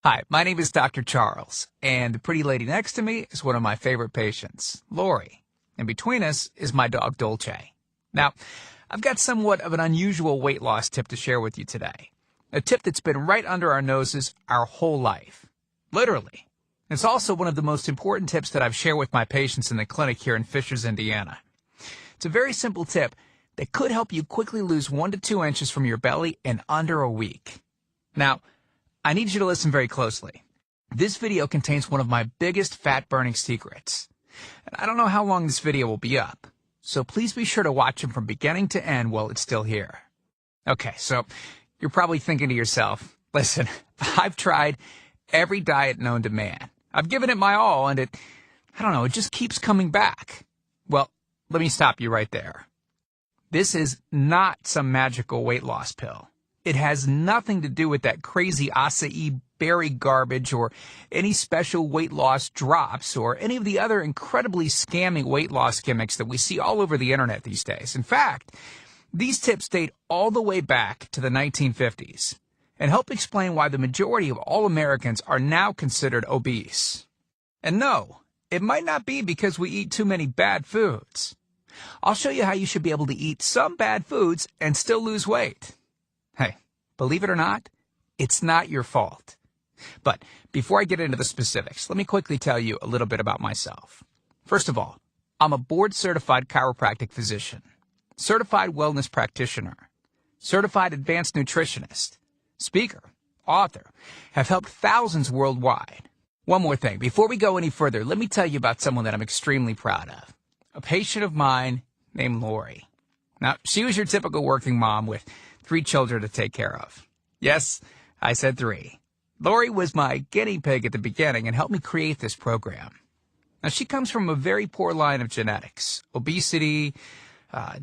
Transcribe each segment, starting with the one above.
Hi, my name is Dr. Charles, and the pretty lady next to me is one of my favorite patients, Lori. And between us is my dog, Dolce. Now, I've got somewhat of an unusual weight loss tip to share with you today. A tip that's been right under our noses our whole life. Literally. It's also one of the most important tips that I've shared with my patients in the clinic here in Fishers, Indiana. It's a very simple tip that could help you quickly lose 1 to 2 inches from your belly in under a week. Now, I need you to listen very closely. This video contains one of my biggest fat-burning secrets. And I don't know how long this video will be up, so please be sure to watch it from beginning to end while it's still here. Okay, so you're probably thinking to yourself, listen, I've tried every diet known to man. I've given it my all, and it just keeps coming back. Well, let me stop you right there. This is not some magical weight loss pill. It has nothing to do with that crazy acai berry garbage or any special weight loss drops or any of the other incredibly scammy weight loss gimmicks that we see all over the internet these days. In fact, these tips date all the way back to the 1950s and help explain why the majority of all Americans are now considered obese. And no, it might not be because we eat too many bad foods. I'll show you how you should be able to eat some bad foods and still lose weight. Hey, believe it or not, it's not your fault. But before I get into the specifics, let me quickly tell you a little bit about myself. First of all, I'm a board-certified chiropractic physician, certified wellness practitioner, certified advanced nutritionist, speaker, author, have helped thousands worldwide. One more thing, before we go any further, let me tell you about someone that I'm extremely proud of, a patient of mine named Lori. Now, she was your typical working mom with 3 children to take care of. Yes, I said 3. Lori was my guinea pig at the beginning and helped me create this program. Now, she comes from a very poor line of genetics, obesity,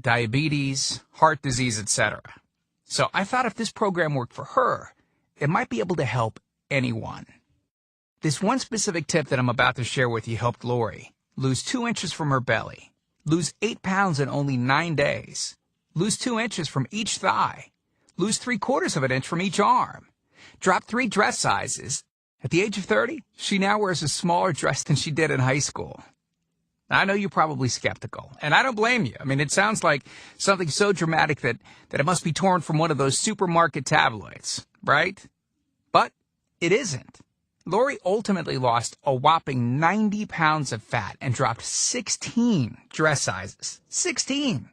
diabetes, heart disease, etc. So I thought if this program worked for her, it might be able to help anyone. This one specific tip that I'm about to share with you helped Lori lose 2 inches from her belly, lose 8 pounds in only 9 days, lose 2 inches from each thigh, lose 3/4 of an inch from each arm, drop 3 dress sizes. At the age of 30, she now wears a smaller dress than she did in high school. Now, I know you're probably skeptical, and I don't blame you. I mean, it sounds like something so dramatic that it must be torn from one of those supermarket tabloids, right? But it isn't. Lori ultimately lost a whopping 90 pounds of fat and dropped 16 dress sizes. 16!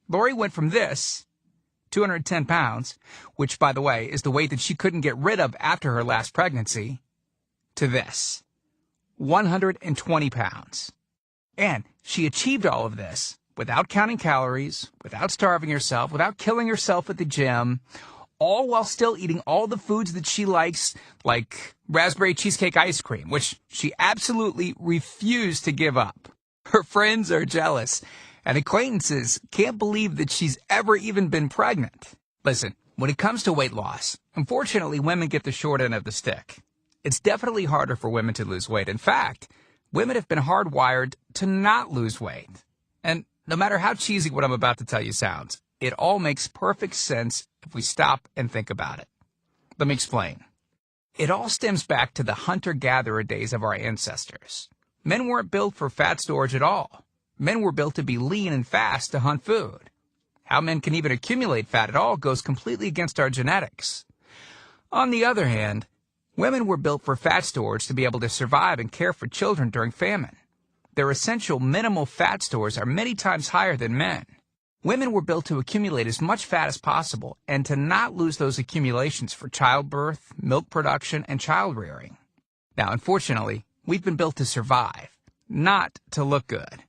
Lori went from this, 210 pounds, which, by the way, is the weight that she couldn't get rid of after her last pregnancy, to this, 120 pounds. And she achieved all of this without counting calories, without starving herself, without killing herself at the gym, all while still eating all the foods that she likes, like raspberry cheesecake ice cream, which she absolutely refused to give up. Her friends are jealous, and acquaintances can't believe that she's ever even been pregnant. Listen, when it comes to weight loss, unfortunately, women get the short end of the stick. It's definitely harder for women to lose weight. In fact, women have been hardwired to not lose weight. And no matter how cheesy what I'm about to tell you sounds, it all makes perfect sense if we stop and think about it. Let me explain. It all stems back to the hunter-gatherer days of our ancestors. Men weren't built for fat storage at all. Men were built to be lean and fast to hunt food. How men can even accumulate fat at all goes completely against our genetics. On the other hand, women were built for fat storage to be able to survive and care for children during famine. Their essential minimal fat stores are many times higher than men. Women were built to accumulate as much fat as possible and to not lose those accumulations for childbirth, milk production, and child rearing. Now, unfortunately, we've been built to survive, not to look good.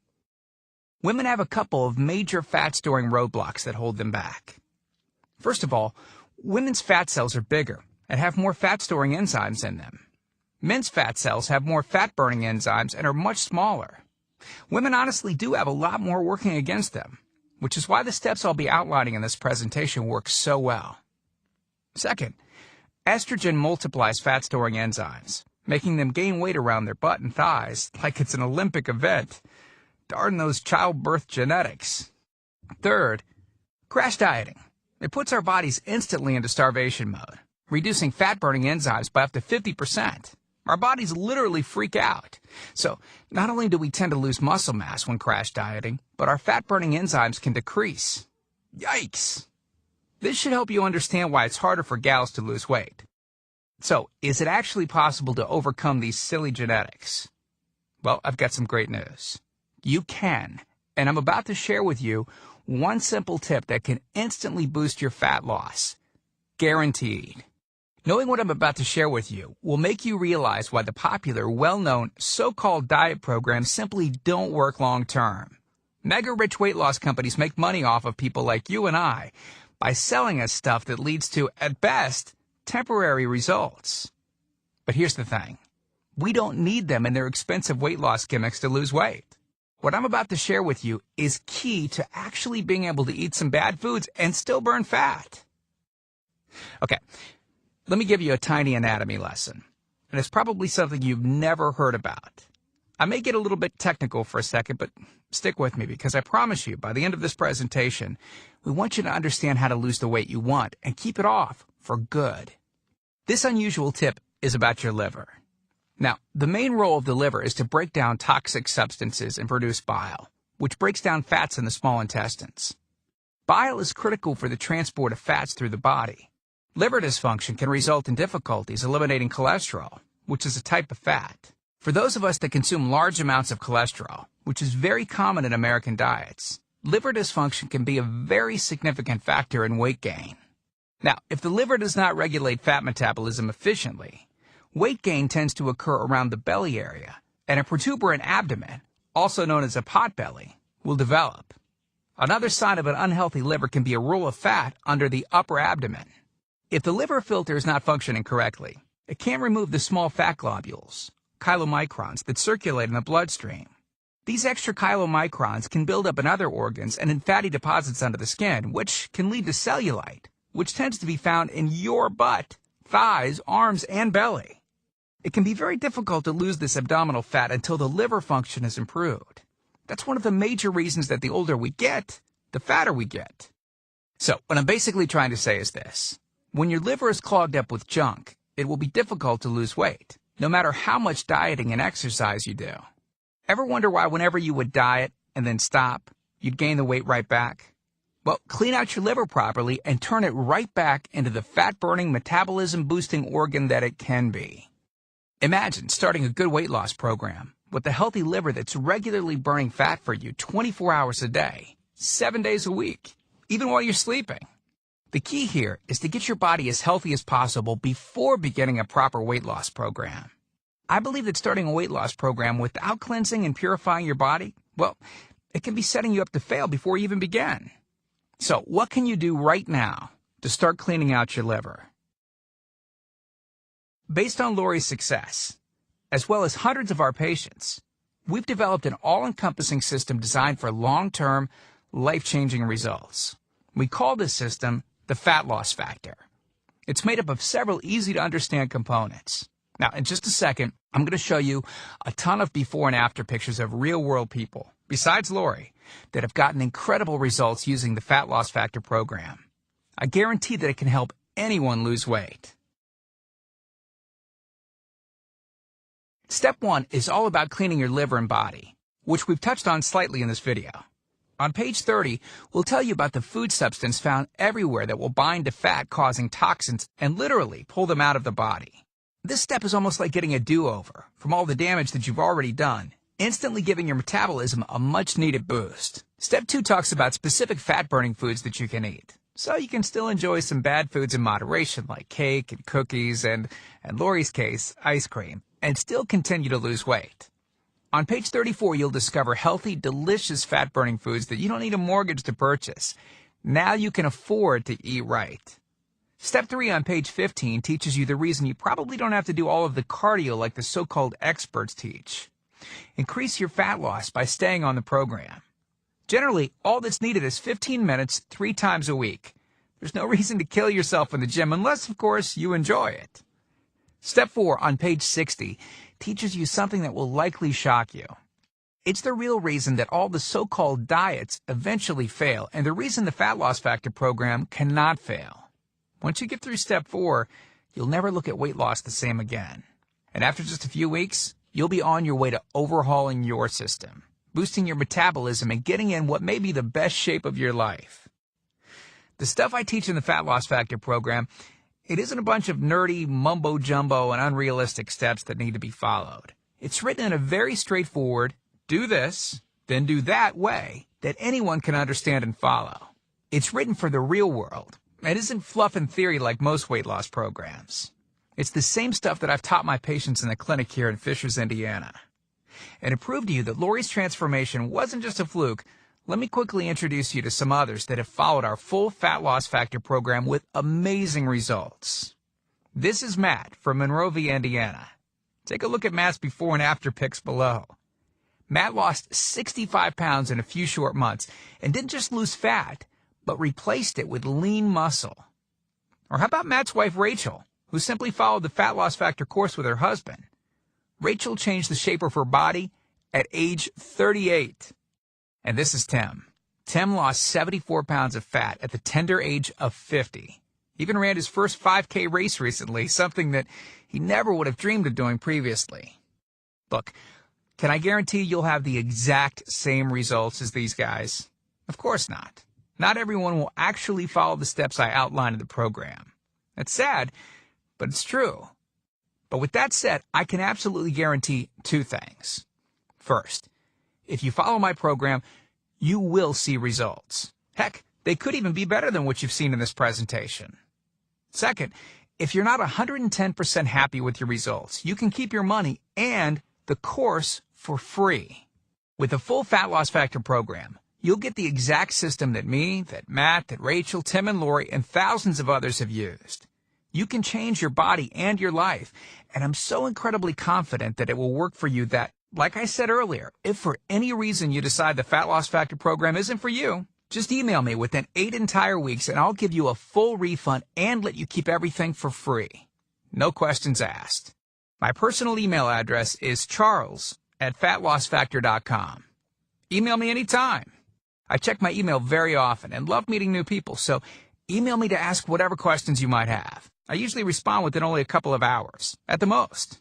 Women have a couple of major fat-storing roadblocks that hold them back. First of all, women's fat cells are bigger and have more fat-storing enzymes in them. Men's fat cells have more fat-burning enzymes and are much smaller. Women honestly do have a lot more working against them, which is why the steps I'll be outlining in this presentation work so well. Second, estrogen multiplies fat-storing enzymes, making them gain weight around their butt and thighs like it's an Olympic event. Darn those childbirth genetics. Third, crash dieting. It puts our bodies instantly into starvation mode. reducing fat-burning enzymes by up to 50%. Our bodies literally freak out. So, not only do we tend to lose muscle mass when crash dieting, but our fat-burning enzymes can decrease. Yikes! This should help you understand why it's harder for gals to lose weight. So, is it actually possible to overcome these silly genetics? Well, I've got some great news. You can, and I'm about to share with you one simple tip that can instantly boost your fat loss. Guaranteed. Knowing what I'm about to share with you will make you realize why the popular, well-known, so-called diet programs simply don't work long-term. Mega-rich weight loss companies make money off of people like you and I by selling us stuff that leads to, at best, temporary results. But here's the thing. We don't need them and their expensive weight loss gimmicks to lose weight. What I'm about to share with you is key to actually being able to eat some bad foods and still burn fat. Okay. Let me give you a tiny anatomy lesson, and it's probably something you've never heard about. I may get a little bit technical for a second, but stick with me because I promise you, by the end of this presentation, we want you to understand how to lose the weight you want and keep it off for good. This unusual tip is about your liver. Now, the main role of the liver is to break down toxic substances and produce bile, which breaks down fats in the small intestines. Bile is critical for the transport of fats through the body. Liver dysfunction can result in difficulties eliminating cholesterol, which is a type of fat. For those of us that consume large amounts of cholesterol, which is very common in American diets, liver dysfunction can be a very significant factor in weight gain. Now, if the liver does not regulate fat metabolism efficiently, weight gain tends to occur around the belly area, and a protuberant abdomen, also known as a potbelly, will develop. Another sign of an unhealthy liver can be a roll of fat under the upper abdomen. If the liver filter is not functioning correctly, it can't remove the small fat globules, chylomicrons, that circulate in the bloodstream. These extra chylomicrons can build up in other organs and in fatty deposits under the skin, which can lead to cellulite, which tends to be found in your butt, thighs, arms, and belly. It can be very difficult to lose this abdominal fat until the liver function is improved. That's one of the major reasons that the older we get, the fatter we get. So, what I'm basically trying to say is this. When your liver is clogged up with junk, it will be difficult to lose weight, no matter how much dieting and exercise you do. Ever wonder why whenever you would diet and then stop, you'd gain the weight right back? Well, clean out your liver properly and turn it right back into the fat-burning, metabolism-boosting organ that it can be. Imagine starting a good weight loss program with a healthy liver that's regularly burning fat for you 24 hours a day, 7 days a week, even while you're sleeping. The key here is to get your body as healthy as possible before beginning a proper weight loss program. I believe that starting a weight loss program without cleansing and purifying your body, well, it can be setting you up to fail before you even begin. So, what can you do right now to start cleaning out your liver? Based on Lori's success, as well as hundreds of our patients, we've developed an all-encompassing system designed for long-term, life-changing results. We call this system the Fat Loss Factor. It's made up of several easy-to-understand components. Now, in just a second, I'm going to show you a ton of before and after pictures of real-world people, besides Lori, that have gotten incredible results using the Fat Loss Factor program. I guarantee that it can help anyone lose weight. Step 1 is all about cleaning your liver and body, which we've touched on slightly in this video. On page 30, we'll tell you about the food substance found everywhere that will bind to fat, causing toxins and literally pull them out of the body. This step is almost like getting a do-over from all the damage that you've already done, instantly giving your metabolism a much-needed boost. Step 2 talks about specific fat-burning foods that you can eat, so you can still enjoy some bad foods in moderation like cake and cookies and, in Lori's case, ice cream, and still continue to lose weight. On page 34, you'll discover healthy, delicious fat-burning foods that you don't need a mortgage to purchase. Now you can afford to eat right. Step 3 on page 15 teaches you the reason you probably don't have to do all of the cardio like the so-called experts teach. Increase your fat loss by staying on the program. Generally, all that's needed is 15 minutes 3 times a week. There's no reason to kill yourself in the gym unless, of course, you enjoy it. Step 4 on page 60 teaches you something that will likely shock you. It's the real reason that all the so-called diets eventually fail, and the reason the Fat Loss Factor program cannot fail. Once you get through step 4, you'll never look at weight loss the same again. And after just a few weeks, you'll be on your way to overhauling your system, boosting your metabolism, and getting in what may be the best shape of your life. The stuff I teach in the Fat Loss Factor program, it isn't a bunch of nerdy mumbo-jumbo and unrealistic steps that need to be followed. It's written in a very straightforward, do this, then do that way that anyone can understand and follow. It's written for the real world. It isn't fluff and theory like most weight loss programs. It's the same stuff that I've taught my patients in the clinic here in Fishers, Indiana. And to prove to you that Lori's transformation wasn't just a fluke, let me quickly introduce you to some others that have followed our full Fat Loss Factor program with amazing results. This is Matt from Monrovia, Indiana. Take a look at Matt's before and after pics below. Matt lost 65 pounds in a few short months and didn't just lose fat, but replaced it with lean muscle. Or how about Matt's wife, Rachel, who simply followed the Fat Loss Factor course with her husband? Rachel changed the shape of her body at age 38. And this is Tim. Tim lost 74 pounds of fat at the tender age of 50. He even ran his first 5K race recently, something that he never would have dreamed of doing previously. Look, can I guarantee you'll have the exact same results as these guys? Of course not. Not everyone will actually follow the steps I outlined in the program. It's sad, but it's true. But with that said, I can absolutely guarantee two things. First, if you follow my program, you will see results. Heck, they could even be better than what you've seen in this presentation. Second, if you're not 110% happy with your results, you can keep your money and the course for free. With the full Fat Loss Factor program, you'll get the exact system that me, that Matt, that Rachel, Tim, and Lori, and thousands of others have used. You can change your body and your life, and I'm so incredibly confident that it will work for you that, like I said earlier, if for any reason you decide the Fat Loss Factor program isn't for you, just email me within 8 entire weeks and I'll give you a full refund and let you keep everything for free. No questions asked. My personal email address is charles@fatlossfactor.com. Email me anytime. I check my email very often and love meeting new people, so email me to ask whatever questions you might have. I usually respond within only a couple of hours, at the most.